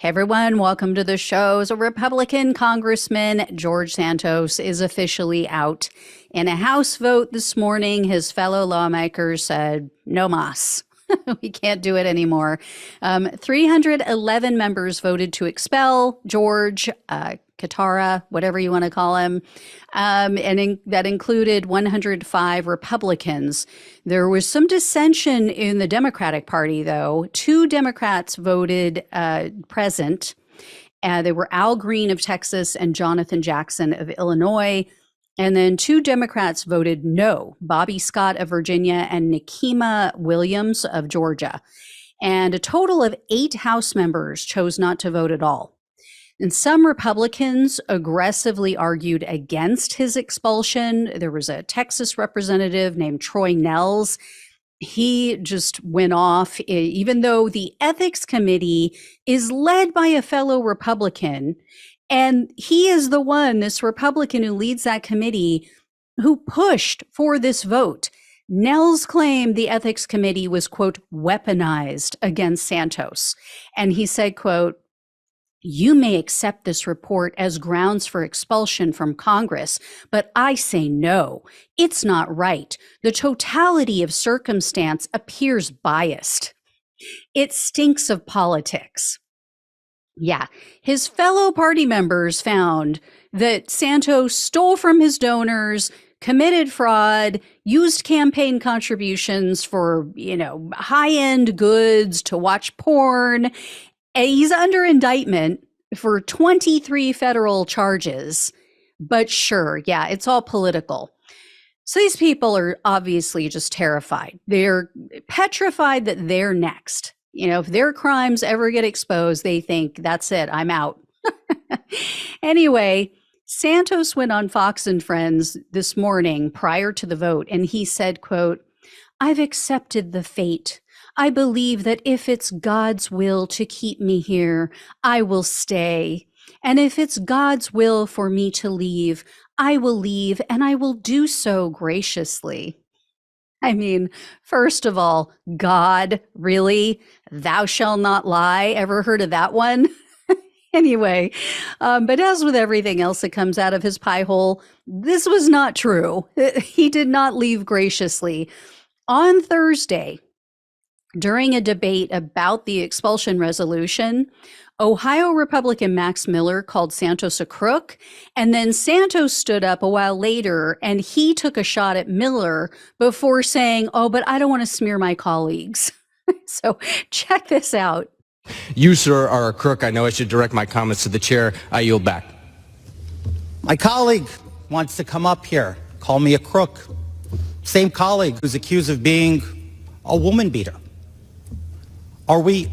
Hey everyone, welcome to the show. So Republican Congressman George Santos is officially out. In a House vote this morning, his fellow lawmakers said, no mas. We can't do it anymore. 311 members voted to expel George Katara, whatever you want to call him, that included 105 Republicans. There was some dissension in the Democratic Party, though. Two Democrats voted present. They were Al Green of Texas and Jonathan Jackson of Illinois. And then two Democrats voted no, Bobby Scott of Virginia and Nikema Williams of Georgia. And a total of 8 House members chose not to vote at all. And some Republicans aggressively argued against his expulsion. There was a Texas representative named Troy Nehls. He just went off, even though the Ethics Committee is led by a fellow Republican. And he is the one, this Republican who leads that committee, who pushed for this vote. Nehls claimed the Ethics Committee was, quote, weaponized against Santos. And he said, quote, you may accept this report as grounds for expulsion from Congress, but I say no. It's not right. The totality of circumstance appears biased. It stinks of politics. Yeah, his fellow party members found that Santos stole from his donors, committed fraud, used campaign contributions for, high-end goods to watch porn. He's under indictment for 23 federal charges, but sure, yeah, it's all political. So these people are obviously just terrified. They're petrified that they're next. If their crimes ever get exposed, they think, that's it, I'm out. Anyway, Santos went on Fox and Friends this morning prior to the vote, and he said, quote, I've accepted the fate. I believe that if it's God's will to keep me here, I will stay. And if it's God's will for me to leave, I will leave, and I will do so graciously. I mean, first of all, God, really? Thou shalt not lie. Ever heard of that one? Anyway, but as with everything else that comes out of his pie hole, this was not true. He did not leave graciously. On Thursday, during a debate about the expulsion resolution, Ohio Republican Max Miller called Santos a crook, and then Santos stood up a while later and he took a shot at Miller before saying, oh, but I don't want to smear my colleagues. So check this out. You, sir, are a crook. I know I should direct my comments to the chair. I yield back. My colleague wants to come up here, call me a crook. Same colleague who's accused of being a woman beater. Are we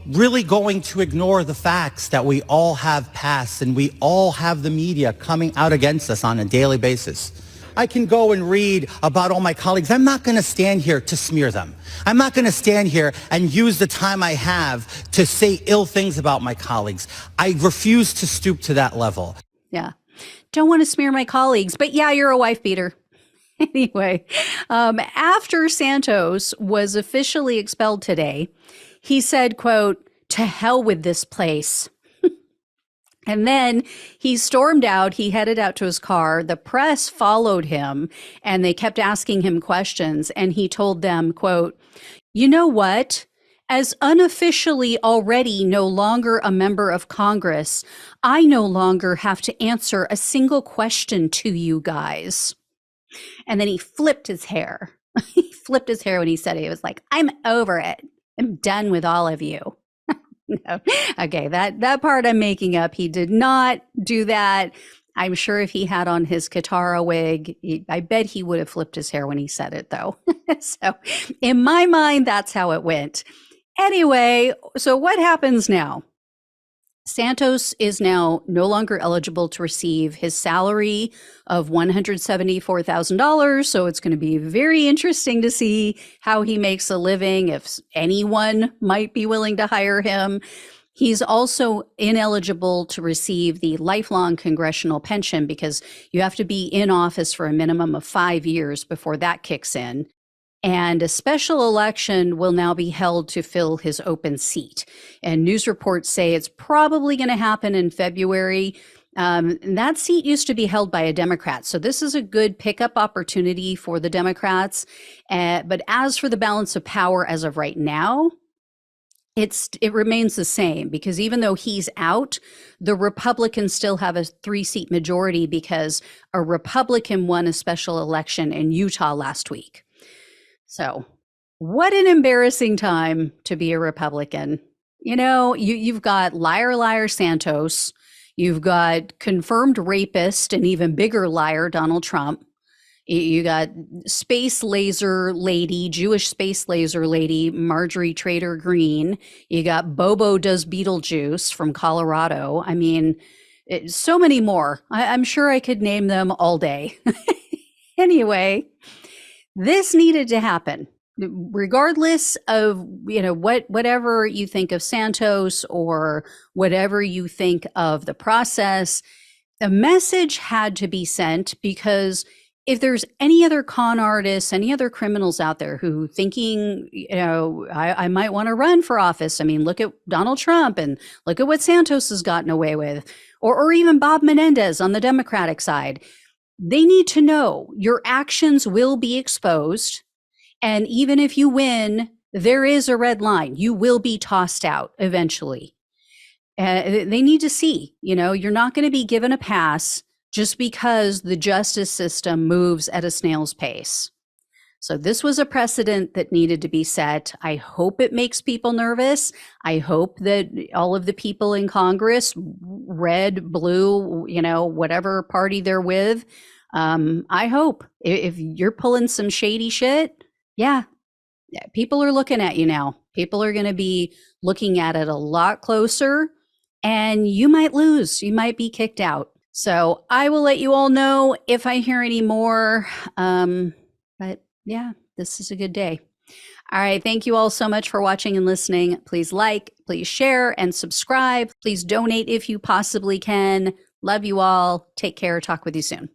really going to ignore the facts that we all have passed and we all have the media coming out against us on a daily basis? I can go and read about all my colleagues. I'm not going to stand here to smear them. I'm not going to stand here and use the time I have to say ill things about my colleagues. I refuse to stoop to that level. Yeah. Don't want to smear my colleagues, but yeah, you're a wife beater. Anyway, after Santos was officially expelled today, he said, quote, to hell with this place. And then he stormed out. He headed out to his car. The press followed him and they kept asking him questions. And he told them, quote, you know what? As unofficially already no longer a member of Congress, I no longer have to answer a single question to you guys. And then he flipped his hair. He flipped his hair when he said it. He was like, I'm over it. I'm done with all of you. No. Okay, that part I'm making up. He did not do that. I'm sure if he had on his Katara wig, I bet he would have flipped his hair when he said it, though. So in my mind, that's how it went. Anyway, so what happens now? Santos is now no longer eligible to receive his salary of $174,000. So it's going to be very interesting to see how he makes a living, if anyone might be willing to hire him. He's also ineligible to receive the lifelong congressional pension because you have to be in office for a minimum of 5 years before that kicks in. And a special election will now be held to fill his open seat. And news reports say it's probably going to happen in February. That seat used to be held by a Democrat. So this is a good pickup opportunity for the Democrats. But as for the balance of power as of right now, it remains the same, because even though he's out, the Republicans still have a 3-seat majority because a Republican won a special election in Utah last week. So what an embarrassing time to be a Republican. You know, you've got liar Santos, you've got confirmed rapist and even bigger liar Donald Trump. You got space laser lady, Jewish space laser lady, Marjorie Trader Greene. You got Bobo does Beetlejuice from Colorado. I mean, so many more. I'm sure I could name them all day. Anyway, this needed to happen. Regardless of, whatever you think of Santos or whatever you think of the process, a message had to be sent, because if there's any other con artists, any other criminals out there who thinking, I might want to run for office. I mean, look at Donald Trump and look at what Santos has gotten away with, or even Bob Menendez on the Democratic side. They need to know your actions will be exposed. And even if you win, there is a red line. You will be tossed out eventually. They need to see, you're not going to be given a pass just because the justice system moves at a snail's pace. So this was a precedent that needed to be set. I hope it makes people nervous. I hope that all of the people in Congress, red, blue, whatever party they're with, I hope if you're pulling some shady shit, yeah, people are looking at you now. People are going to be looking at it a lot closer, and you might lose. You might be kicked out. So I will let you all know if I hear any more. But yeah, this is a good day. All right. Thank you all so much for watching and listening. Please like, please share, and subscribe. Please donate if you possibly can. Love you all. Take care. Talk with you soon.